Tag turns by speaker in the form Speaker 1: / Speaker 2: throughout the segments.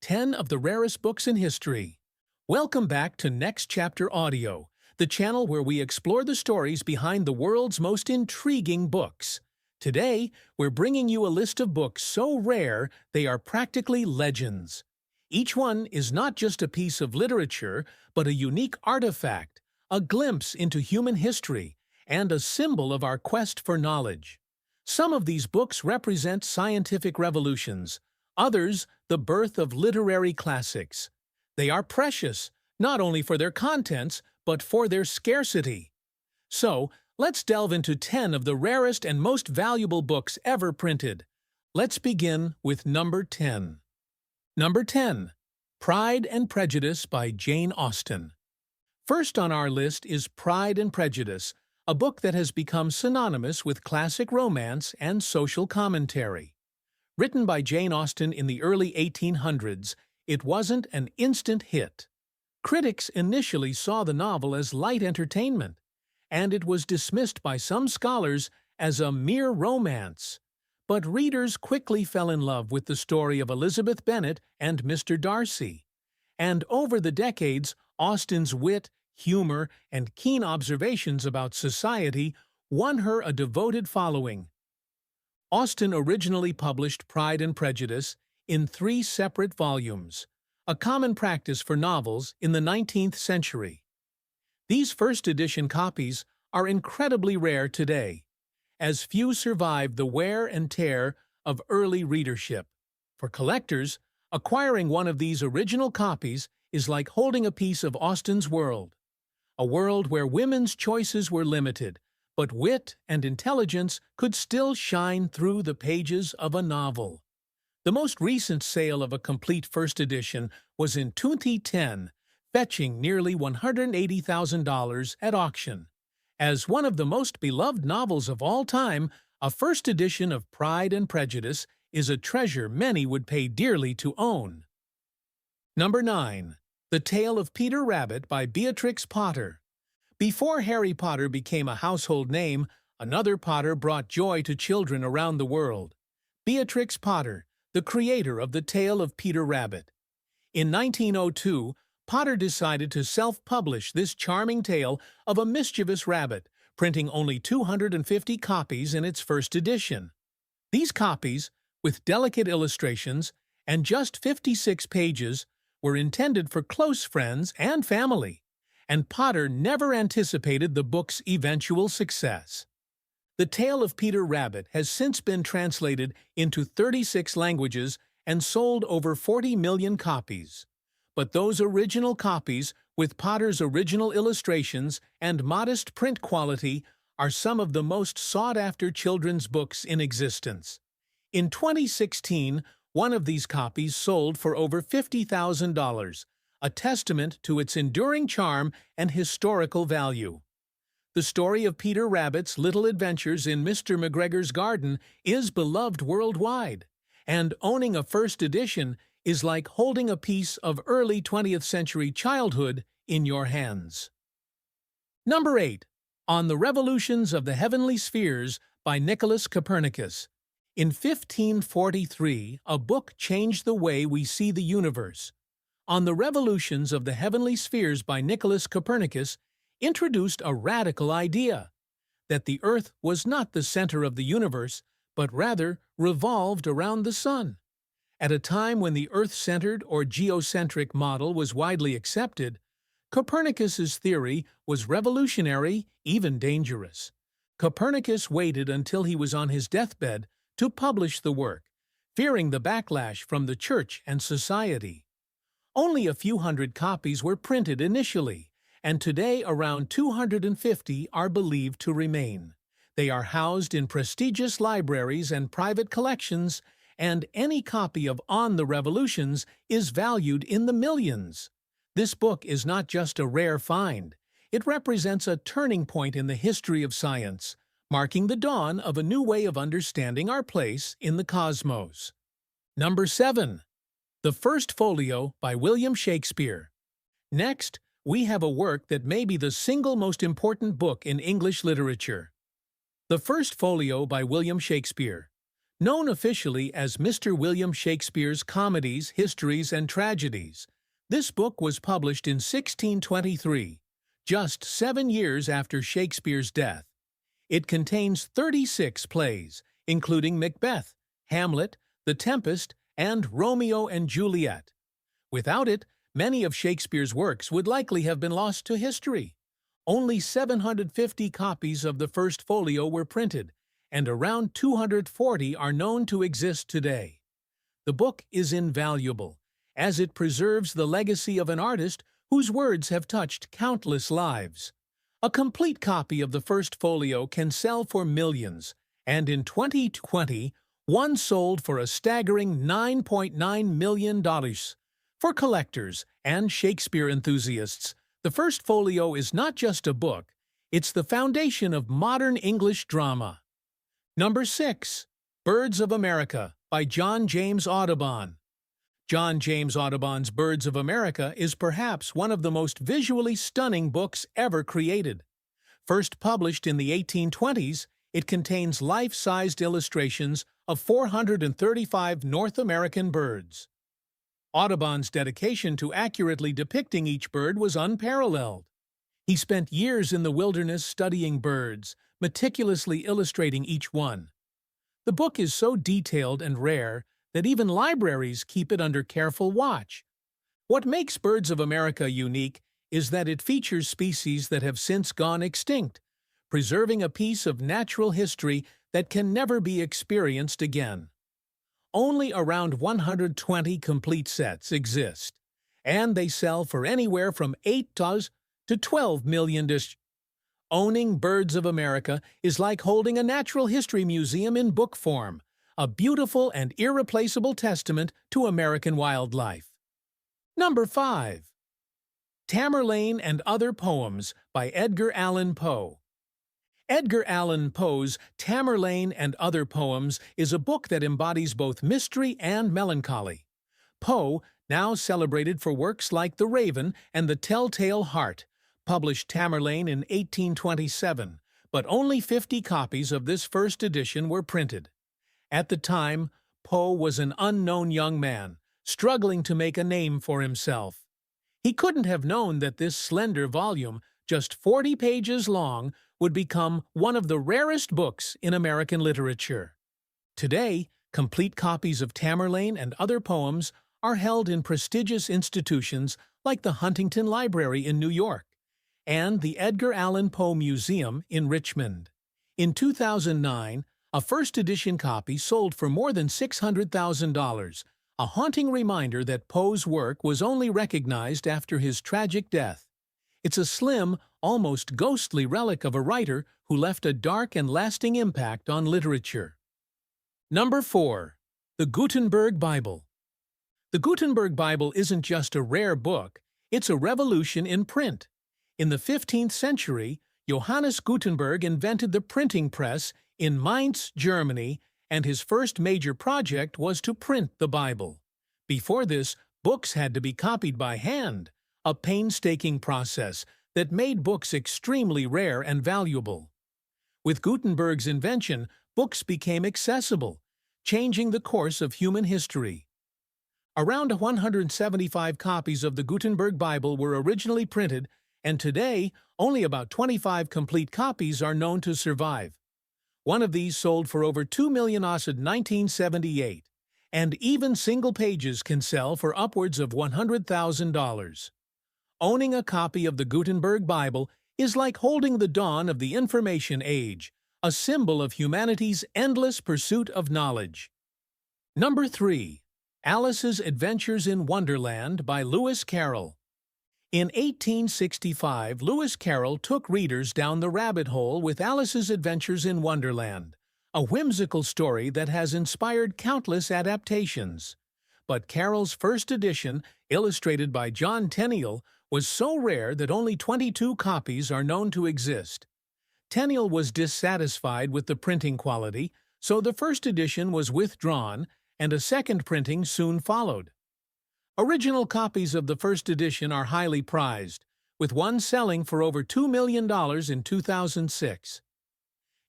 Speaker 1: 10 of the rarest books in history. Welcome back to Next Chapter Audio, the channel where we explore the stories behind the world's most intriguing books. Today, we're bringing you a list of books so rare they are practically legends. Each one is not just a piece of literature, but a unique artifact, a glimpse into human history, and a symbol of our quest for knowledge. Some of these books represent scientific revolutions, others the birth of literary classics. They are precious, not only for their contents, but for their scarcity. So, let's delve into 10 of the rarest and most valuable books ever printed. Let's begin with number 10. Number 10. Pride and Prejudice by Jane Austen. First on our list is Pride and Prejudice, a book that has become synonymous with classic romance and social commentary. Written by Jane Austen in the early 1800s, it wasn't an instant hit. Critics initially saw the novel as light entertainment, and it was dismissed by some scholars as a mere romance. But readers quickly fell in love with the story of Elizabeth Bennet and Mr. Darcy. And over the decades, Austen's wit, humor, and keen observations about society won her a devoted following. Austen originally published Pride and Prejudice in 3 separate volumes, a common practice for novels in the 19th century. These first edition copies are incredibly rare today, as few survive the wear and tear of early readership. For collectors, acquiring one of these original copies is like holding a piece of Austen's world, a world where women's choices were limited, but wit and intelligence could still shine through the pages of a novel. The most recent sale of a complete first edition was in 2010, fetching nearly $180,000 at auction. As one of the most beloved novels of all time, a first edition of Pride and Prejudice is a treasure many would pay dearly to own. Number 9. The Tale of Peter Rabbit by Beatrix Potter. Before Harry Potter became a household name, another Potter brought joy to children around the world. Beatrix Potter, the creator of The Tale of Peter Rabbit. In 1902, Potter decided to self-publish this charming tale of a mischievous rabbit, printing only 250 copies in its first edition. These copies, with delicate illustrations and just 56 pages, were intended for close friends and family, and Potter never anticipated the book's eventual success. The Tale of Peter Rabbit has since been translated into 36 languages and sold over 40 million copies. But those original copies, with Potter's original illustrations and modest print quality, are some of the most sought-after children's books in existence. In 2016, one of these copies sold for over $50,000, a testament to its enduring charm and historical value. The story of Peter Rabbit's little adventures in Mr. McGregor's garden is beloved worldwide, and owning a first edition is like holding a piece of early 20th century childhood in your hands. Number 8. On the Revolutions of the Heavenly Spheres by Nicolaus Copernicus. In 1543, a book changed the way we see the universe. On the Revolutions of the Heavenly Spheres by Nicolaus Copernicus introduced a radical idea, that the Earth was not the center of the universe, but rather revolved around the Sun. At a time when the Earth-centered or geocentric model was widely accepted, Copernicus's theory was revolutionary, even dangerous. Copernicus waited until he was on his deathbed to publish the work, fearing the backlash from the church and society. Only a few hundred copies were printed initially, and today around 250 are believed to remain. They are housed in prestigious libraries and private collections, and any copy of On the Revolutions is valued in the millions. This book is not just a rare find. It represents a turning point in the history of science, marking the dawn of a new way of understanding our place in the cosmos. Number 7. The First Folio by William Shakespeare. Next, we have a work that may be the single most important book in English literature. The First Folio by William Shakespeare. Known officially as Mr. William Shakespeare's Comedies, Histories, and Tragedies, this book was published in 1623, just 7 years after Shakespeare's death. It contains 36 plays, including Macbeth, Hamlet, The Tempest, and Romeo and Juliet. Without it, many of Shakespeare's works would likely have been lost to history. Only 750 copies of the First Folio were printed, and around 240 are known to exist today. The book is invaluable, as it preserves the legacy of an artist whose words have touched countless lives. A complete copy of the First Folio can sell for millions, and in 2020, one sold for a staggering $9.9 million. For collectors and Shakespeare enthusiasts, the First Folio is not just a book, it's the foundation of modern English drama. Number 6. Birds of America by John James Audubon. John James Audubon's Birds of America is perhaps one of the most visually stunning books ever created. First published in the 1820s, it contains life-sized illustrations of 435 North American birds. Audubon's dedication to accurately depicting each bird was unparalleled. He spent years in the wilderness studying birds, meticulously illustrating each one. The book is so detailed and rare that even libraries keep it under careful watch. What makes Birds of America unique is that it features species that have since gone extinct, preserving a piece of natural history that can never be experienced again. Only around 120 complete sets exist, and they sell for anywhere from $8 to $12 million. Owning Birds of America is like holding a natural history museum in book form, a beautiful and irreplaceable testament to American wildlife. Number 5. Tamerlane and Other Poems by Edgar Allan Poe. Edgar Allan Poe's Tamerlane and Other Poems is a book that embodies both mystery and melancholy. Poe, now celebrated for works like The Raven and The Telltale Heart, published Tamerlane in 1827, but only 50 copies of this first edition were printed. At the time, Poe was an unknown young man, struggling to make a name for himself. He couldn't have known that this slender volume, just 40 pages long, would become one of the rarest books in American literature. Today, complete copies of Tamerlane and Other Poems are held in prestigious institutions like the Huntington Library in New York and the Edgar Allan Poe Museum in Richmond. In 2009, a first edition copy sold for more than $600,000, a haunting reminder that Poe's work was only recognized after his tragic death. It's a slim, almost ghostly relic of a writer who left a dark and lasting impact on literature. Number 4. The Gutenberg Bible. The Gutenberg Bible isn't just a rare book, it's a revolution in print. In the 15th century, Johannes Gutenberg invented the printing press in Mainz, Germany, and his first major project was to print the Bible. Before this, books had to be copied by hand, a painstaking process that made books extremely rare and valuable. With Gutenberg's invention, books became accessible, changing the course of human history. Around 175 copies of the Gutenberg Bible were originally printed, and today only about 25 complete copies are known to survive. One of these sold for over $2 million in 1978, and even single pages can sell for upwards of $100,000. Owning a copy of the Gutenberg Bible is like holding the dawn of the information age, a symbol of humanity's endless pursuit of knowledge. Number 3. Alice's Adventures in Wonderland by Lewis Carroll. In 1865, Lewis Carroll took readers down the rabbit hole with Alice's Adventures in Wonderland, a whimsical story that has inspired countless adaptations. But Carroll's first edition, illustrated by John Tenniel, was so rare that only 22 copies are known to exist. Tenniel was dissatisfied with the printing quality, so the first edition was withdrawn, and a second printing soon followed. Original copies of the first edition are highly prized, with one selling for over $2 million in 2006.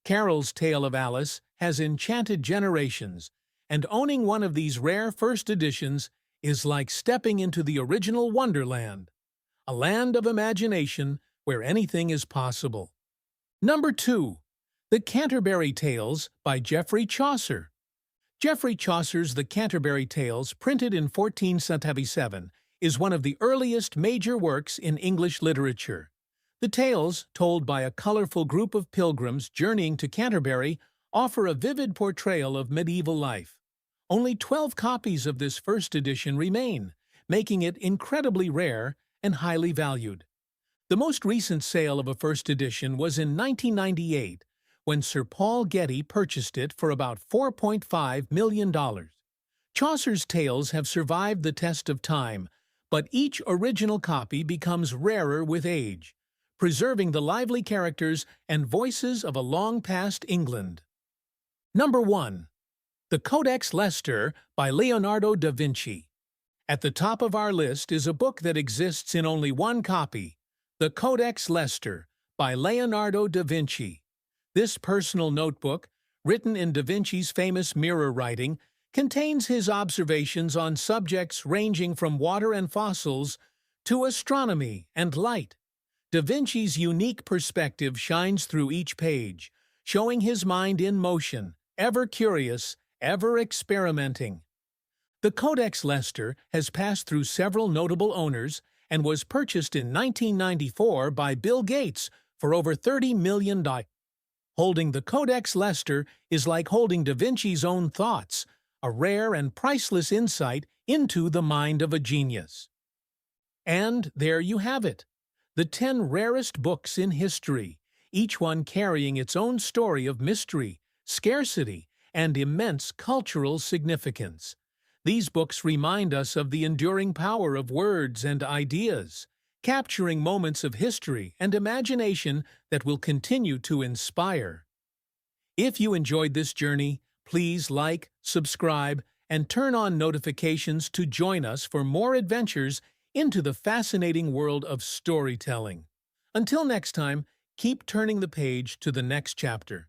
Speaker 1: Carroll's tale of Alice has enchanted generations, and owning one of these rare first editions is like stepping into the original Wonderland, a land of imagination where anything is possible. Number 2. The Canterbury Tales by Geoffrey Chaucer. Geoffrey Chaucer's The Canterbury Tales, printed in 1477, is one of the earliest major works in English literature. The tales, told by a colorful group of pilgrims journeying to Canterbury, offer a vivid portrayal of medieval life. Only 12 copies of this first edition remain, making it incredibly rare and highly valued. The most recent sale of a first edition was in 1998, when Sir Paul Getty purchased it for about $4.5 million. Chaucer's tales have survived the test of time, but each original copy becomes rarer with age, preserving the lively characters and voices of a long-past England. Number 1. The Codex Leicester by Leonardo da Vinci. At the top of our list is a book that exists in only one copy, the Codex Leicester by Leonardo da Vinci. This personal notebook, written in da Vinci's famous mirror writing, contains his observations on subjects ranging from water and fossils to astronomy and light. Da Vinci's unique perspective shines through each page, showing his mind in motion, ever curious, ever experimenting. The Codex Leicester has passed through several notable owners and was purchased in 1994 by Bill Gates for over $30 million. Holding the Codex Leicester is like holding Da Vinci's own thoughts, a rare and priceless insight into the mind of a genius. And there you have it, the 10 rarest books in history, each one carrying its own story of mystery, scarcity, and immense cultural significance. These books remind us of the enduring power of words and ideas, capturing moments of history and imagination that will continue to inspire. If you enjoyed this journey, please like, subscribe, and turn on notifications to join us for more adventures into the fascinating world of storytelling. Until next time, keep turning the page to the next chapter.